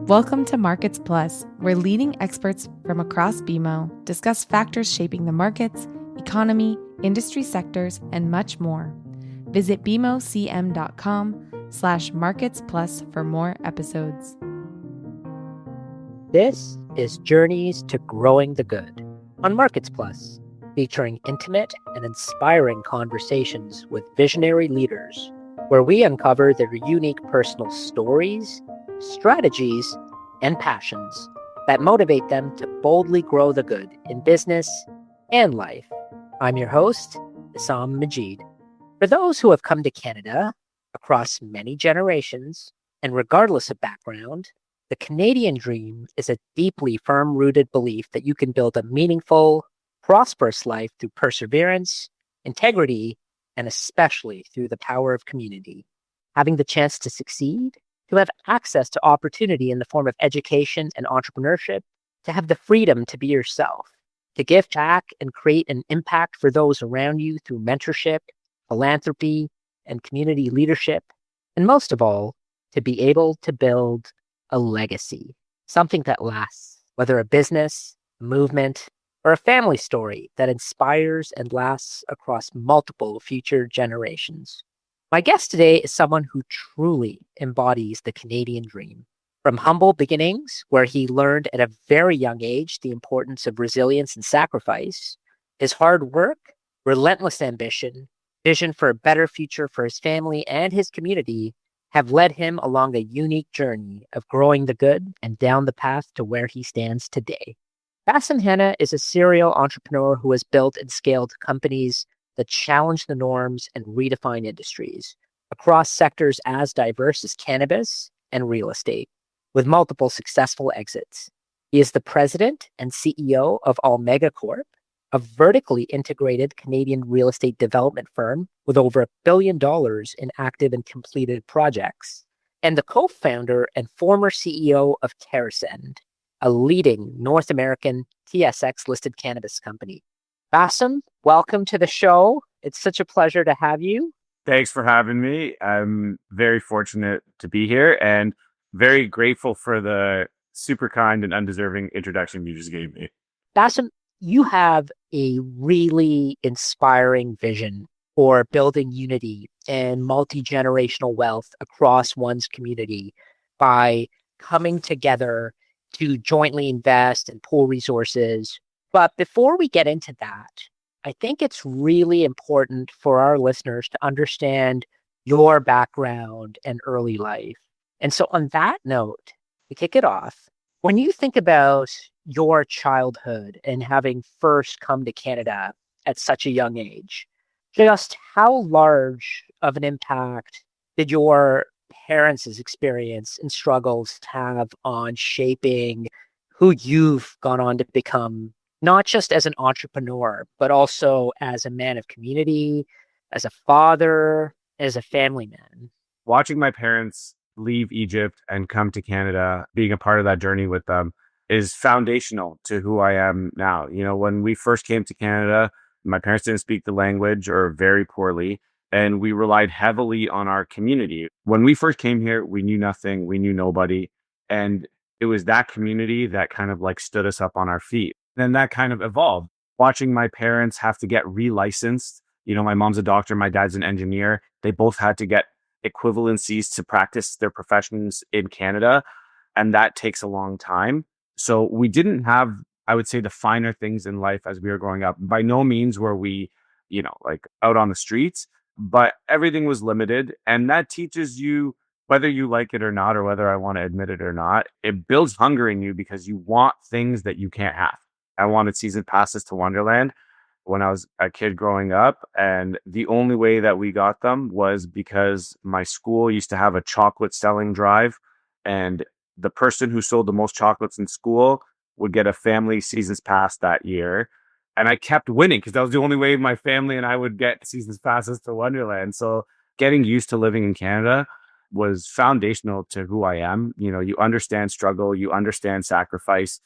Welcome to Markets Plus, where leading experts from across BMO discuss factors shaping the markets, economy, industry sectors, and much more. Visit bmocm.com/markets plus for more episodes. This is Journeys to Growing the Good on Markets Plus, featuring intimate and inspiring conversations with visionary leaders, where we uncover their unique personal stories, strategies, and passions that motivate them to boldly grow the good in business and life. I'm your host, Issam Majeed. For those who have come to Canada across many generations and regardless of background, the Canadian dream is a deeply firm-rooted belief that you can build a meaningful, prosperous life through perseverance, integrity, and especially through the power of community. Having the chance to succeed, to have access to opportunity in the form of education and entrepreneurship, to have the freedom to be yourself, to give back and create an impact for those around you through mentorship, philanthropy, and community leadership, and most of all, to be able to build a legacy, something that lasts, whether a business, a movement, or a family story that inspires and lasts across multiple future generations. My guest today is someone who truly embodies the Canadian dream. From humble beginnings, where he learned at a very young age the importance of resilience and sacrifice, his hard work, relentless ambition, vision for a better future for his family and his community have led him along a unique journey of growing the good and down the path to where he stands today. Basem Hanna is a serial entrepreneur who has built and scaled companies that challenge the norms and redefine industries across sectors as diverse as cannabis and real estate, with multiple successful exits. He is the president and CEO of Almega Corp, a vertically integrated Canadian real estate development firm with over $1 billion in active and completed projects, and the co-founder and former CEO of TerraSend, a leading North American TSX-listed cannabis company. Basem, welcome to the show. It's such a pleasure to have you. Thanks for having me. I'm very fortunate to be here and very grateful for the super kind and undeserving introduction you just gave me. Basem, you have a really inspiring vision for building unity and multi-generational wealth across one's community by coming together to jointly invest and pool resources. But before we get into that, I think it's really important for our listeners to understand your background and early life. And so on that note, to kick it off, when you think about your childhood and having first come to Canada at such a young age, just how large of an impact did your parents' experience and struggles have on shaping who you've gone on to become, not just as an entrepreneur, but also as a man of community, as a father, as a family man? Watching my parents leave Egypt and come to Canada, being a part of that journey with them is foundational to who I am now. You know, when we first came to Canada, my parents didn't speak the language or very poorly, and we relied heavily on our community. When we first came here, we knew nothing, we knew nobody, and it was that community that kind of like stood us up on our feet. Then that kind of evolved. Watching my parents have to get relicensed. You know, my mom's a doctor, my dad's an engineer. They both had to get equivalencies to practice their professions in Canada, and that takes a long time. So we didn't have, I would say, the finer things in life as we were growing up. By no means were we, you know, like out on the streets, but everything was limited. And that teaches you, whether you like it or not, or whether I want to admit it or not, it builds hunger in you because you want things that you can't have. I wanted season passes to Wonderland when I was a kid growing up. And the only way that we got them was because my school used to have a chocolate selling drive. And the person who sold the most chocolates in school would get a family seasons pass that year. And I kept winning because that was the only way my family and I would get seasons passes to Wonderland. So getting used to living in Canada was foundational to who I am. You know, you understand struggle, you understand sacrifice,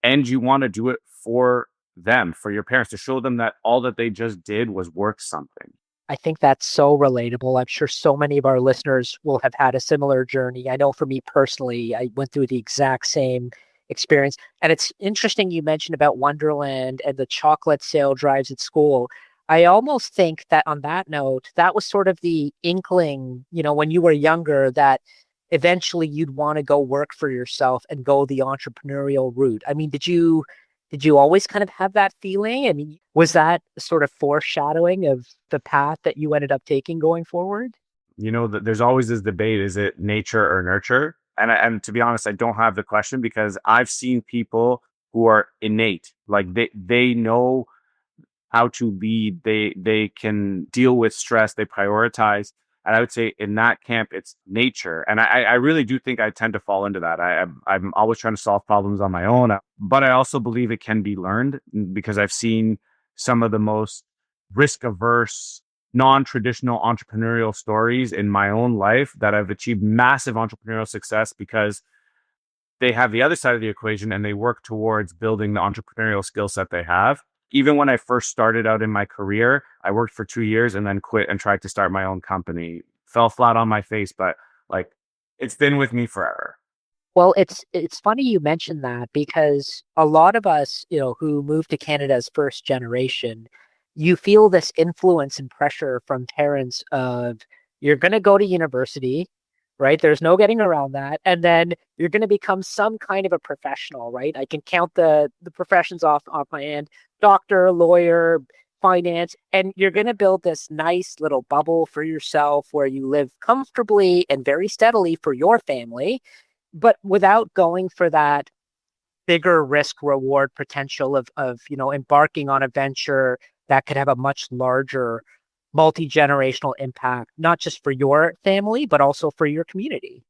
and you want to do it for them, for your parents, to show them that all that they just did was worth something. I think that's so relatable. I'm sure so many of our listeners will have had a similar journey. I know for me personally, I went through the exact same experience. And it's interesting you mentioned about Wonderland and the chocolate sale drives at school. I almost think that on that note, that was sort of the inkling, when you were younger, that eventually you'd want to go work for yourself and go the entrepreneurial route. I mean, did you always kind of have that feeling? I mean, was that sort of foreshadowing of the path that you ended up taking going forward? There's always this debate, is it nature or nurture? And to be honest, I don't have the question because I've seen people who are innate, like they know how to lead. They can deal with stress. They prioritize. And I would say in that camp, it's nature. And I really do think I tend to fall into that. I'm always trying to solve problems on my own, but I also believe it can be learned because I've seen some of the most risk averse, non-traditional entrepreneurial stories in my own life that have achieved massive entrepreneurial success because they have the other side of the equation and they work towards building the entrepreneurial skill set they have. Even when I first started out in my career, I worked for 2 years and then quit and tried to start my own company. Fell flat on my face, but like it's been with me forever. Well, it's funny you mentioned that because a lot of us, who moved to Canada as first generation, you feel this influence and pressure from parents of you're going to go to university, right? There's no getting around that. And then you're going to become some kind of a professional, right? I can count the professions off my hand: doctor, lawyer, finance, and you're going to build this nice little bubble for yourself where you live comfortably and very steadily for your family, but without going for that bigger risk reward potential of embarking on a venture that could have a much larger multi-generational impact, not just for your family, but also for your community.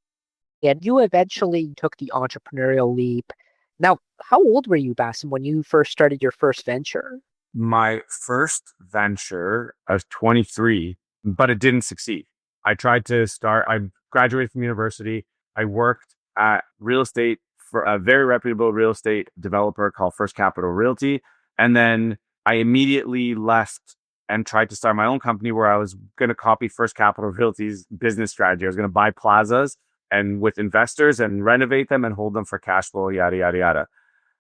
And you eventually took the entrepreneurial leap. Now, how old were you, Basem, when you first started your first venture? My first venture, I was 23, but it didn't succeed. I graduated from university. I worked at real estate for a very reputable real estate developer called First Capital Realty. And then I immediately left and tried to start my own company where I was going to copy First Capital Realty's business strategy. I was going to buy plazas and with investors and renovate them and hold them for cash flow, yada, yada, yada.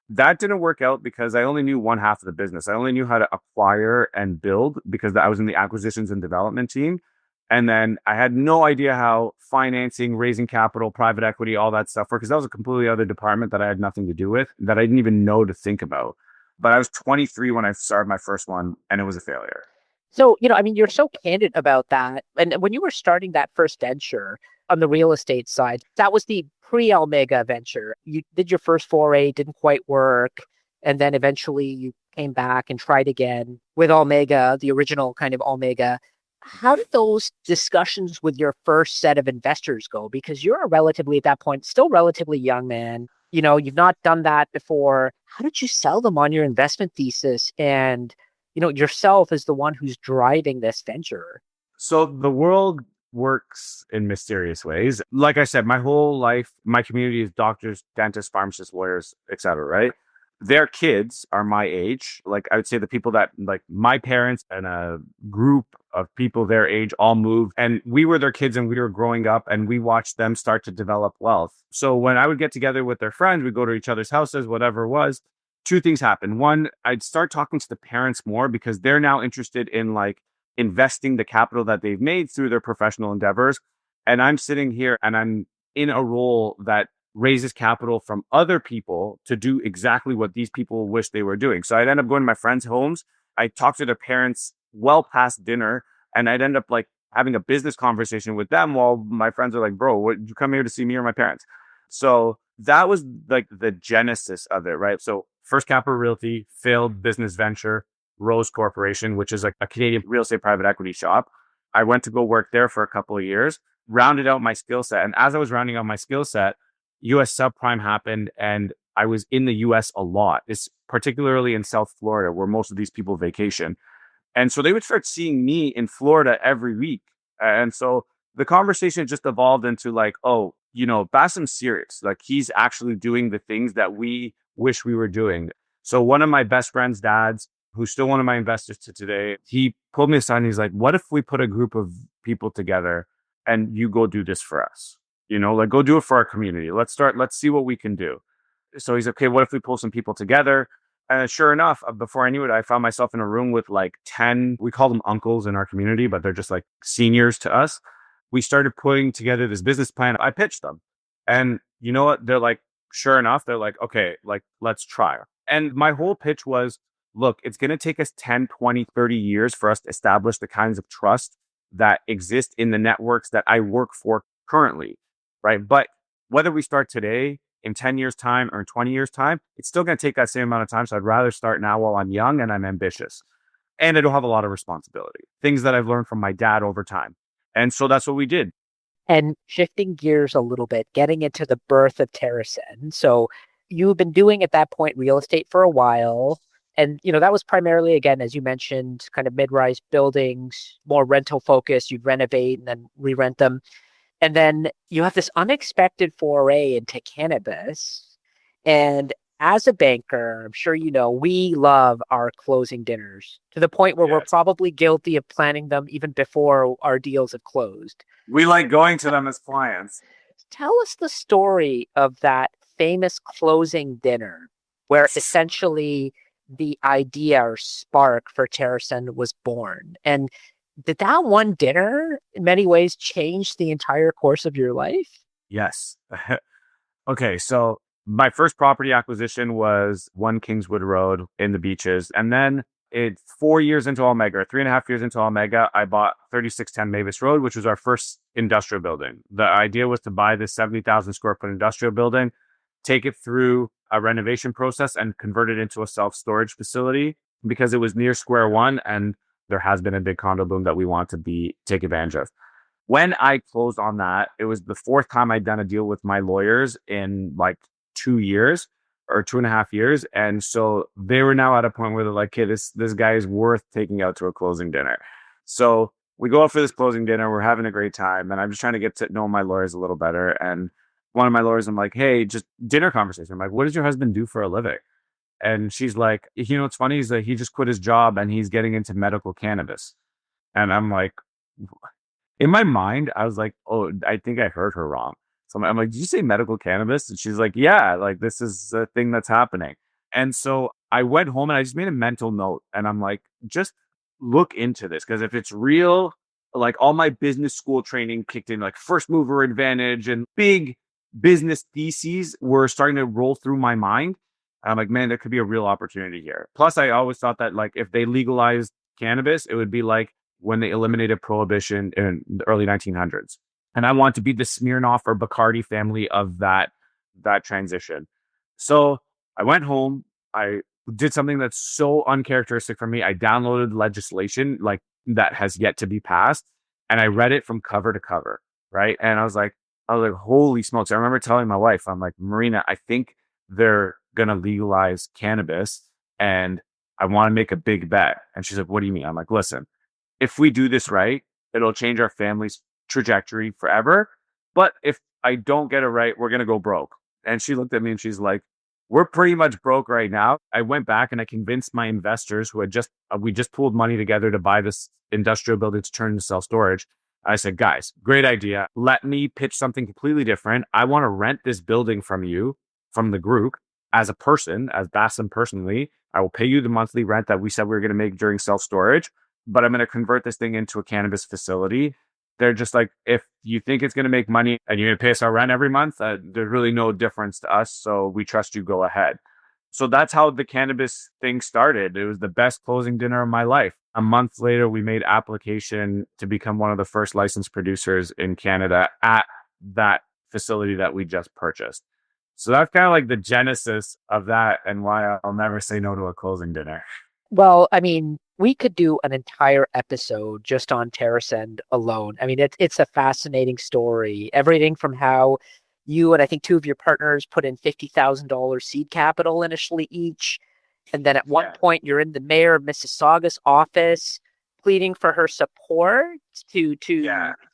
That didn't work out because I only knew one half of the business. I only knew how to acquire and build because I was in the acquisitions and development team. And then I had no idea how financing, raising capital, private equity, all that stuff worked because that was a completely other department that I had nothing to do with, that I didn't even know to think about. But I was 23 when I started my first one and it was a failure. So, I mean, you're so candid about that. And when you were starting that first venture on the real estate side, that was the pre-Almega venture. You did your first foray, didn't quite work. And then eventually you came back and tried again with Almega, the original kind of Almega. How did those discussions with your first set of investors go? Because you're at that point, still relatively young man. You've not done that before. How did you sell them on your investment thesis and yourself as the one who's driving this venture? So the world works in mysterious ways. Like I said, my whole life, my community is doctors, dentists, pharmacists, lawyers, etc. Right? Their kids are my age. Like I would say the people that like my parents and a group of people their age all moved and we were their kids and we were growing up and we watched them start to develop wealth. So when I would get together with their friends, we'd go to each other's houses, whatever it was. Two things happened. One, I'd start talking to the parents more because they're now interested in like investing the capital that they've made through their professional endeavors. And I'm sitting here and I'm in a role that raises capital from other people to do exactly what these people wish they were doing. So I'd end up going to my friends' homes. I talk to their parents well past dinner, and I'd end up like having a business conversation with them while my friends are like, bro, what, did you come here to see me or my parents? So that was like the genesis of it, right? So First Capital Realty, failed business venture, Rose Corporation, which is like a Canadian real estate private equity shop. I went to go work there for a couple of years, rounded out my skill set. And as I was rounding out my skill set, US subprime happened and I was in the US a lot. It's particularly in South Florida where most of these people vacation. And so they would start seeing me in Florida every week. And so the conversation just evolved into like, oh, Basem's serious. Like he's actually doing the things that we wish we were doing. So one of my best friend's dads who's still one of my investors to today, he pulled me aside and he's like, what if we put a group of people together and you go do this for us? Like go do it for our community. Let's see what we can do. So he's okay, what if we pull some people together? And sure enough, before I knew it, I found myself in a room with like 10, we call them uncles in our community, but they're just like seniors to us. We started putting together this business plan. I pitched them. And you know what? They're like, sure enough, they're like, okay, like, let's try. And my whole pitch was, look, it's going to take us 10, 20, 30 years for us to establish the kinds of trust that exist in the networks that I work for currently, right? But whether we start today, in 10 years time or in 20 years time, it's still going to take that same amount of time. So I'd rather start now while I'm young and I'm ambitious. And I don't have a lot of responsibility, things that I've learned from my dad over time. And so that's what we did. And shifting gears a little bit, getting into the birth of TerraSend. So you've been doing at that point real estate for a while. And, that was primarily, again, as you mentioned, kind of mid-rise buildings, more rental focused. You'd renovate and then re-rent them. And then you have this unexpected foray into cannabis. And as a banker, I'm sure we love our closing dinners to the point where we're probably guilty of planning them even before our deals have closed. We like going to them as clients. Tell us the story of that famous closing dinner where essentially the idea or spark for TerraSend was born. And did that one dinner in many ways change the entire course of your life? Yes. Okay, so my first property acquisition was 1 Kingswood Road in the Beaches. And then 4 years into Almega, 3.5 years into Almega, I bought 3610 Mavis Road, which was our first industrial building. The idea was to buy this 70,000 square foot industrial building, take it through a renovation process and convert it into a self-storage facility because it was near square one and there has been a big condo boom that we want to take advantage of. When I closed on that, it was the 4th time I'd done a deal with my lawyers in like 2 years or 2.5 years. And so they were now at a point where they're like, okay, this guy is worth taking out to a closing dinner. So we go out for this closing dinner. We're having a great time. And I'm just trying to get to know my lawyers a little better. And one of my lawyers, I'm like, hey, just dinner conversation. I'm like, what does your husband do for a living? And she's like, what's funny is that he just quit his job and he's getting into medical cannabis. And I'm like, in my mind, I was like, oh, I think I heard her wrong. So I'm like, did you say medical cannabis? And she's like, yeah, like this is a thing that's happening. And so I went home and I just made a mental note and I'm like, just look into this. Because if it's real, like all my business school training kicked in, like first mover advantage and big business theses were starting to roll through my mind. I'm like, man, there could be a real opportunity here. Plus, I always thought that like if they legalized cannabis, it would be like when they eliminated prohibition in the early 1900s. And I want to be the Smirnoff or Bacardi family of that transition. So I went home. I did something that's so uncharacteristic for me. I downloaded legislation like that has yet to be passed, and I read it from cover to cover, right? And I was like, holy smokes. I remember telling my wife, I'm like, Marina, I think they're going to legalize cannabis and I want to make a big bet. And she's like, what do you mean? I'm like, listen, if we do this right, it'll change our family's trajectory forever. But if I don't get it right, we're going to go broke. And she looked at me and she's like, we're pretty much broke right now. I went back and I convinced my investors who had we just pooled money together to buy this industrial building to turn into self-storage. I said, guys, great idea. Let me pitch something completely different. I want to rent this building from you, from the group, as a person, as Basem personally. I will pay you the monthly rent that we said we were going to make during self-storage, but I'm going to convert this thing into a cannabis facility. They're just like, if you think it's going to make money and you're going to pay us our rent every month, there's really no difference to us. So we trust you, go ahead. So that's how the cannabis thing started. It was the best closing dinner of my life. A month later, we made application to become one of the first licensed producers in Canada at that facility that we just purchased. So that's kind of like the genesis of that and why I'll never say no to a closing dinner. Well, I mean, we could do an entire episode just on TerraSend alone. I mean, it's a fascinating story. Everything from how you and I think 2 of your partners put in $50,000 seed capital initially each. And then at one point, you're in the mayor of Mississauga's office pleading for her support to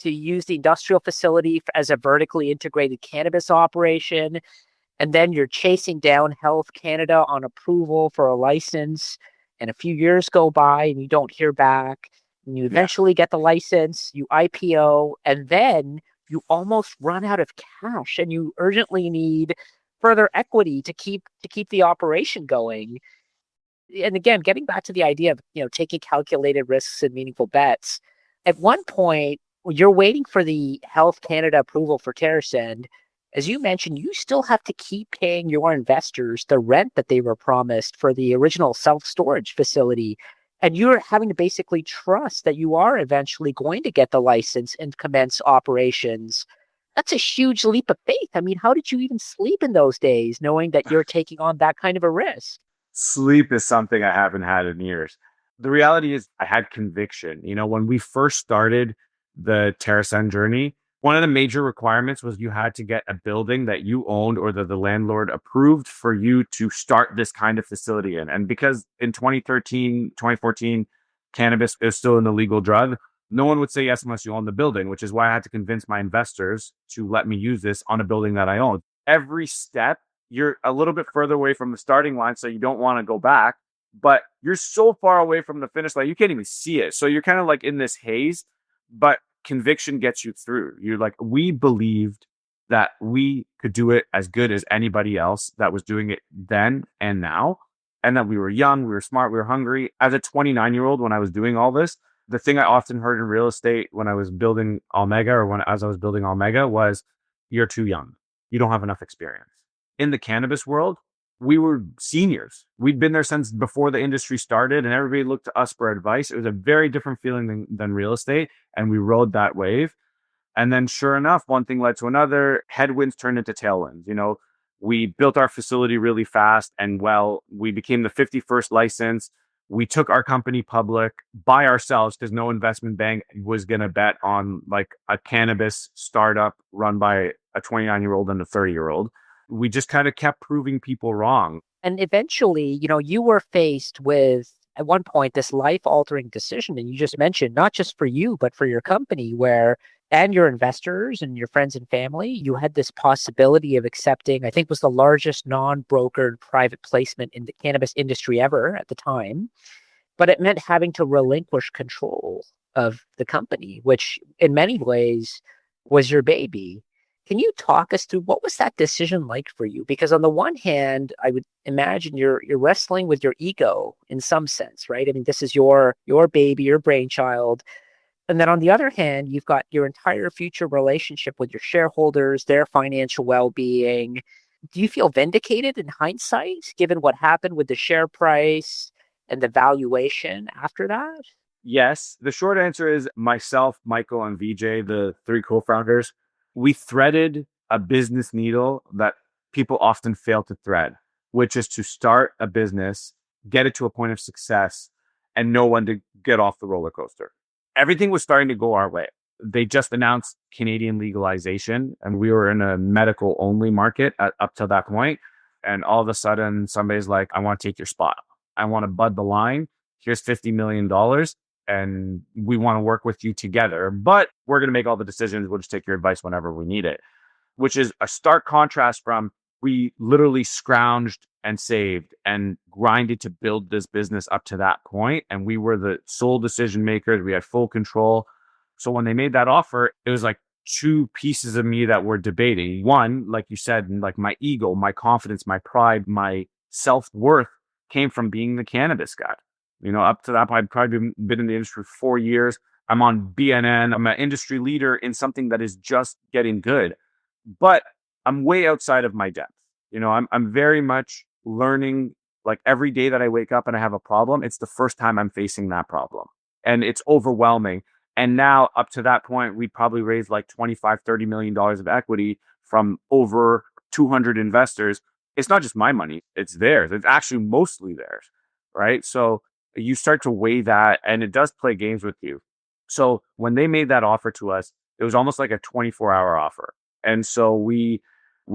use the industrial facility as a vertically integrated cannabis operation. And then you're chasing down Health Canada on approval for a license. and a few years go by and you don't hear back, and you eventually get the license, you IPO, and then you almost run out of cash and you urgently need further equity to keep the operation going. And again, getting back to the idea of, taking calculated risks and meaningful bets, at one point, you're waiting for the Health Canada approval for TerraSend. As you mentioned, you still have to keep paying your investors the rent that they were promised for the original self-storage facility. And you're having to basically trust that you are eventually going to get the license and commence operations. That's a huge leap of faith. I mean, how did you even sleep in those days, knowing that you're taking on that kind of a risk? Sleep is something I haven't had in years. The reality is I had conviction. When we first started the TerraSend journey, one of the major requirements was you had to get a building that you owned or that the landlord approved for you to start this kind of facility in. And because in 2013, 2014, cannabis is still an illegal drug, no one would say yes unless you own the building, which is why I had to convince my investors to let me use this on a building that I own. Every step, you're a little bit further away from the starting line, so you don't want to go back, but you're so far away from the finish line, you can't even see it. So you're kind of like in this haze, but conviction gets you through. You're like, we believed that we could do it as good as anybody else that was doing it then and now. And that we were young, we were smart, we were hungry. As a 29-year-old, when I was doing all this, the thing I often heard in real estate when I was building Almega as I was building Almega was, you're too young. You don't have enough experience. In the cannabis world, we were seniors. We'd been there since before the industry started, and everybody looked to us for advice. It was a very different feeling than real estate, and we rode that wave. And then sure enough, one thing led to another. Headwinds turned into tailwinds. We built our facility really fast, and we became the 51st license. We took our company public by ourselves because no investment bank was going to bet on like a cannabis startup run by a 29-year-old and a 30-year-old. We just kind of kept proving people wrong. And eventually, you were faced with, at one point, this life-altering decision. And you just mentioned, not just for you, but for your company, and your investors and your friends and family, you had this possibility of accepting, I think was the largest non-brokered private placement in the cannabis industry ever at the time. But it meant having to relinquish control of the company, which in many ways was your baby. Can you talk us through what was that decision like for you? Because on the one hand, I would imagine you're wrestling with your ego in some sense, right? I mean, this is your baby, your brainchild. And then on the other hand, you've got your entire future relationship with your shareholders, their financial well-being. Do you feel vindicated in hindsight, given what happened with the share price and the valuation after that? Yes. The short answer is myself, Michael, and VJ, the three co-founders, we threaded a business needle that people often fail to thread, which is to start a business, get it to a point of success, and know when to get off the roller coaster. Everything was starting to go our way. They just announced Canadian legalization, and we were in a medical only market up to that point. And all of a sudden, somebody's like, I want to take your spot. I want to bud the line. Here's $50 million. And we want to work with you together, but we're going to make all the decisions. We'll just take your advice whenever we need it, which is a stark contrast from we literally scrounged and saved and grinded to build this business up to that point. And we were the sole decision makers. We had full control. So when they made that offer, it was like two pieces of me that were debating. One, like you said, like my ego, my confidence, my pride, my self-worth came from being the cannabis guy. Up to that point, I've probably been in the industry for 4 years. I'm on BNN. I'm an industry leader in something that is just getting good, but I'm way outside of my depth. I'm very much learning. Like every day that I wake up and I have a problem, it's the first time I'm facing that problem, and it's overwhelming. And now up to that point, we probably raised like $25-30 million of equity from over 200 investors. It's not just my money, it's theirs. It's actually mostly theirs, right? So you start to weigh that, and it does play games with you. So when they made that offer to us, it was almost like a 24-hour offer. And so we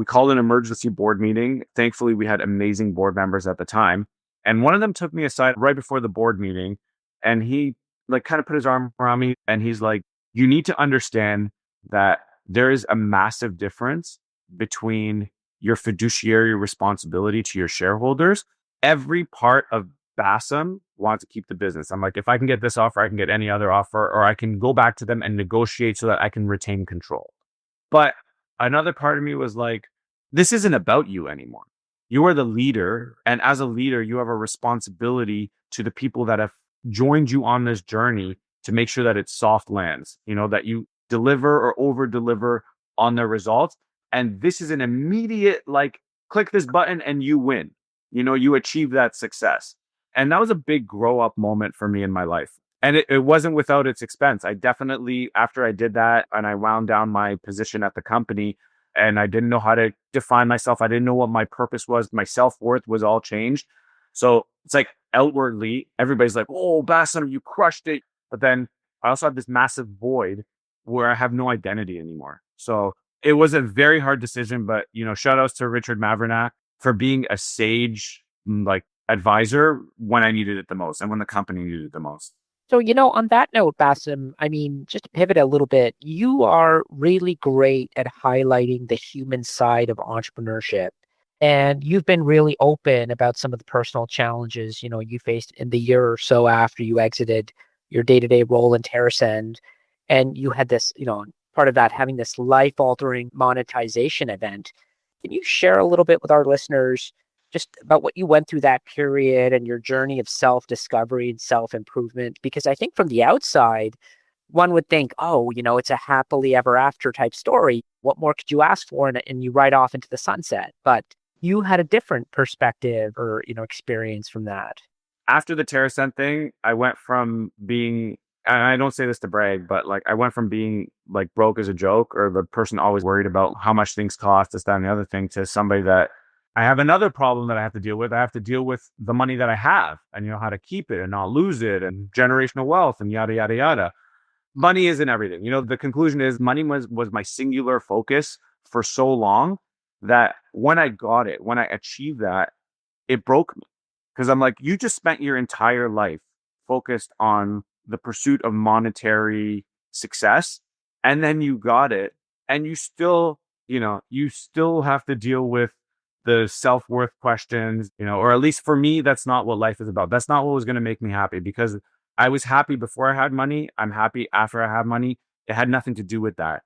called an emergency board meeting. Thankfully, we had amazing board members at the time. And one of them took me aside right before the board meeting, and he like kind of put his arm around me, and he's like, you need to understand that there is a massive difference between your fiduciary responsibility to your shareholders. Every part of Basem want to keep the business. I'm like, if I can get this offer, I can get any other offer, or I can go back to them and negotiate so that I can retain control. But another part of me was like, this isn't about you anymore. You are the leader. And as a leader, you have a responsibility to the people that have joined you on this journey to make sure that it soft lands, that you deliver or over deliver on the results. And this is an immediate, like, click this button and you win. You achieve that success. And that was a big grow up moment for me in my life. And it wasn't without its expense. I definitely, after I did that and I wound down my position at the company and I didn't know how to define myself, I didn't know what my purpose was. My self-worth was all changed. So it's like outwardly, everybody's like, oh, Basem, you crushed it. But then I also have this massive void where I have no identity anymore. So it was a very hard decision, but, shout outs to Richard Mavernack for being a sage, like, advisor when I needed it the most and when the company needed it the most. So, on that note, Basem, I mean, just to pivot a little bit, you are really great at highlighting the human side of entrepreneurship. And you've been really open about some of the personal challenges, you faced in the year or so after you exited your day-to-day role in TerraSend. And you had this, part of that having this life-altering monetization event. Can you share a little bit with our listeners just about what you went through that period and your journey of self-discovery and self-improvement? Because I think from the outside, one would think, oh, it's a happily ever after type story. What more could you ask for? And you ride off into the sunset. But you had a different perspective or, experience from that. After the TerraSend thing, I went from being, and I don't say this to brag, but like I went from being like broke as a joke or the person always worried about how much things cost, this, that, and the other thing, to somebody that I have another problem that I have to deal with. I have to deal with the money that I have and how to keep it and not lose it and generational wealth and yada, yada, yada. Money isn't everything. The conclusion is money was my singular focus for so long that when I got it, when I achieved that, it broke me. Because I'm like, you just spent your entire life focused on the pursuit of monetary success. And then you got it. And you still have to deal with the self-worth questions, or at least for me, that's not what life is about. That's not what was going to make me happy, because I was happy before I had money. I'm happy after I have money. It had nothing to do with that.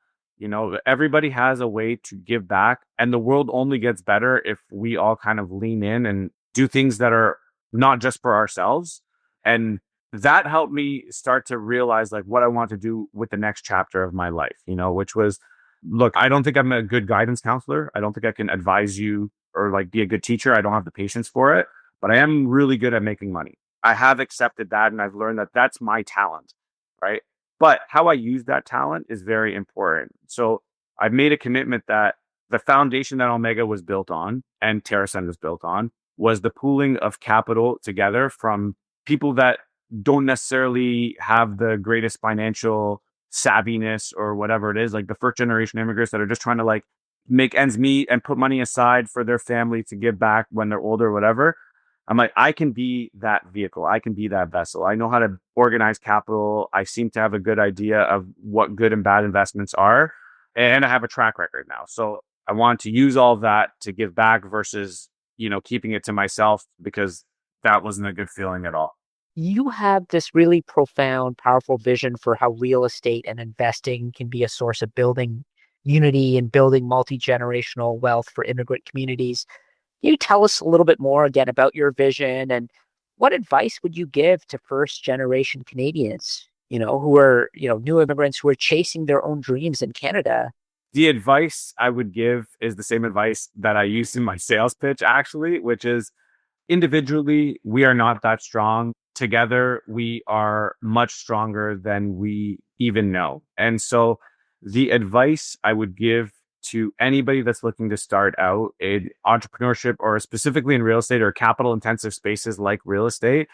Everybody has a way to give back, and the world only gets better if we all kind of lean in and do things that are not just for ourselves. And that helped me start to realize like what I want to do with the next chapter of my life, which was, look, I don't think I'm a good guidance counselor. I don't think I can advise you or like be a good teacher. I don't have the patience for it, but I am really good at making money. I have accepted that, and I've learned that that's my talent, right? But how I use that talent is very important. So I've made a commitment that the foundation that Almega was built on and TerraSend was built on was the pooling of capital together from people that don't necessarily have the greatest financial savviness or whatever it is, like the first generation immigrants that are just trying to like make ends meet and put money aside for their family to give back when they're older or whatever. I'm like, I can be that vehicle. I can be that vessel. I know how to organize capital. I seem to have a good idea of what good and bad investments are. And I have a track record now. So I want to use all of that to give back versus, keeping it to myself, because that wasn't a good feeling at all. You have this really profound, powerful vision for how real estate and investing can be a source of building unity and building multi-generational wealth for immigrant communities. Can you tell us a little bit more again about your vision, and what advice would you give to first generation Canadians, who are, new immigrants who are chasing their own dreams in Canada? The advice I would give is the same advice that I used in my sales pitch, actually, which is individually, we are not that strong. Together, we are much stronger than we even know. And so the advice I would give to anybody that's looking to start out in entrepreneurship, or specifically in real estate or capital intensive spaces like real estate,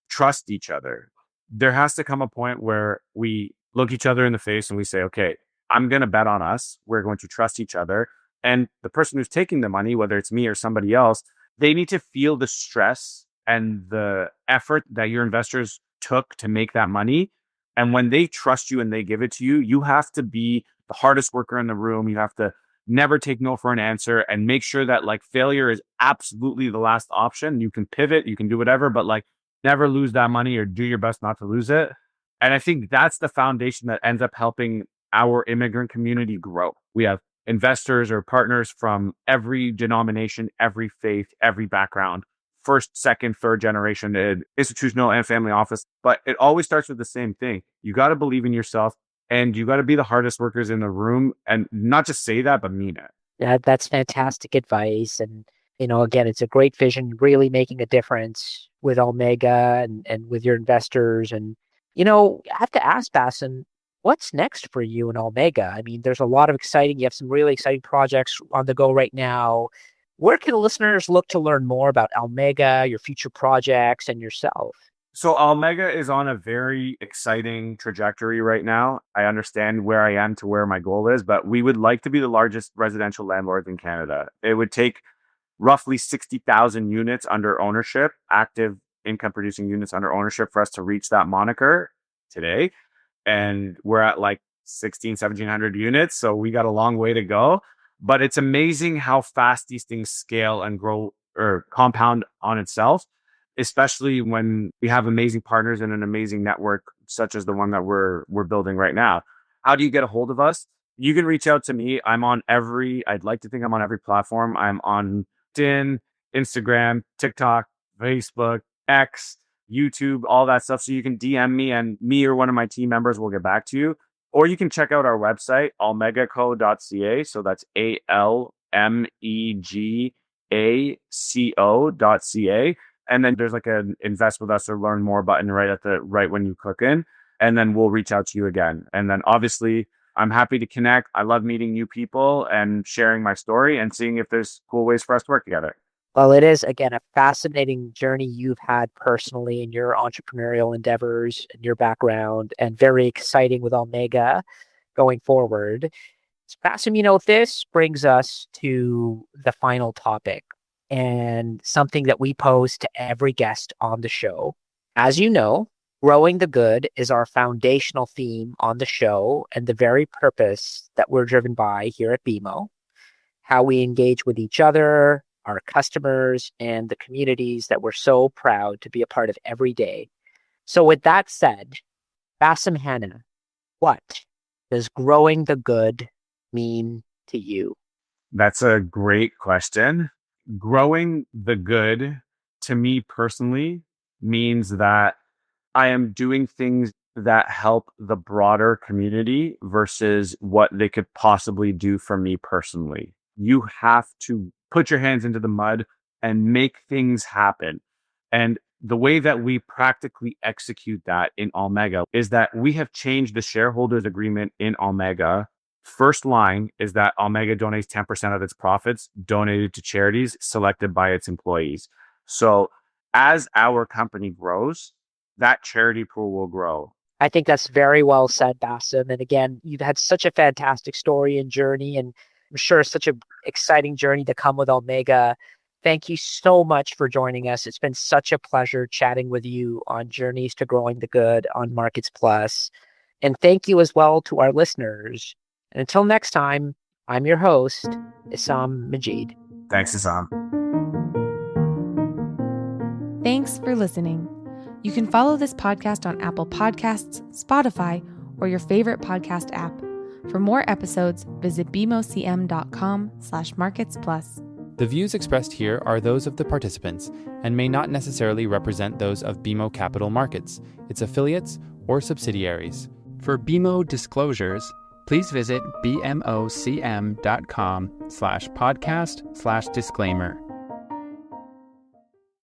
trust each other. There has to come a point where we look each other in the face and we say, okay, I'm going to bet on us. We're going to trust each other. And the person who's taking the money, whether it's me or somebody else, they need to feel the stress and the effort that your investors took to make that money. And when they trust you and they give it to you, you have to be the hardest worker in the room. You have to never take no for an answer, and make sure that like failure is absolutely the last option. You can pivot, you can do whatever, but like never lose that money or do your best not to lose it. And I think that's the foundation that ends up helping our immigrant community grow. We have investors or partners from every denomination, every faith, every background, first, second, third generation, institutional and family office. But it always starts with the same thing. You got to believe in yourself and you got to be the hardest workers in the room, and not just say that, but mean it. Yeah, that's fantastic advice. And, again, it's a great vision, really making a difference with Almega and with your investors. And, I have to ask, Basem, what's next for you and Almega? I mean, there's a lot of you have some really exciting projects on the go right now. Where can listeners look to learn more about Almega, your future projects, and yourself? So Almega is on a very exciting trajectory right now. I understand where I am to where my goal is, but we would like to be the largest residential landlord in Canada. It would take roughly 60,000 units under ownership, active income producing units under ownership, for us to reach that moniker today. And we're at like 1,700 units. So we got a long way to go, but it's amazing how fast these things scale and grow or compound on itself, especially when we have amazing partners and an amazing network, such as the one that we're building right now. How do you get a hold of us? You can reach out to me. I'd like to think I'm on every platform. I'm on LinkedIn, Instagram, TikTok, Facebook, X, YouTube, all that stuff. So you can DM me and me or one of my team members will get back to you. Or you can check out our website, almegaco.ca. So that's ALMEGACO.ca. And then there's like an invest with us or learn more button right when you click in. And then we'll reach out to you again. And then obviously I'm happy to connect. I love meeting new people and sharing my story and seeing if there's cool ways for us to work together. Well, it is, again, a fascinating journey you've had personally in your entrepreneurial endeavors and your background, and very exciting with Almega going forward. Basem, this brings us to the final topic and something that we pose to every guest on the show. As you know, growing the good is our foundational theme on the show and the very purpose that we're driven by here at BMO. How we engage with each other, our customers, and the communities that we're so proud to be a part of every day. So with that said, Basem Hanna, what does growing the good mean to you? That's a great question. Growing the good to me personally means that I am doing things that help the broader community versus what they could possibly do for me personally. You have to put your hands into the mud and make things happen. And the way that we practically execute that in Almega is that we have changed the shareholders agreement in Almega. First line is that Almega donates 10% of its profits donated to charities selected by its employees. So as our company grows, that charity pool will grow. I think that's very well said, Basem. And again, you've had such a fantastic story and journey, and I'm sure such an exciting journey to come with Almega. Thank you so much for joining us. It's been such a pleasure chatting with you on Journeys to Growing the Good on Markets Plus. And thank you as well to our listeners. And until next time, I'm your host, Issam Majeed. Thanks, Issam. Thanks for listening. You can follow this podcast on Apple Podcasts, Spotify, or your favorite podcast app. For more episodes, visit bmocm.com/marketsplus. The views expressed here are those of the participants and may not necessarily represent those of BMO Capital Markets, its affiliates, or subsidiaries. For BMO disclosures, please visit bmocm.com/podcast/disclaimer.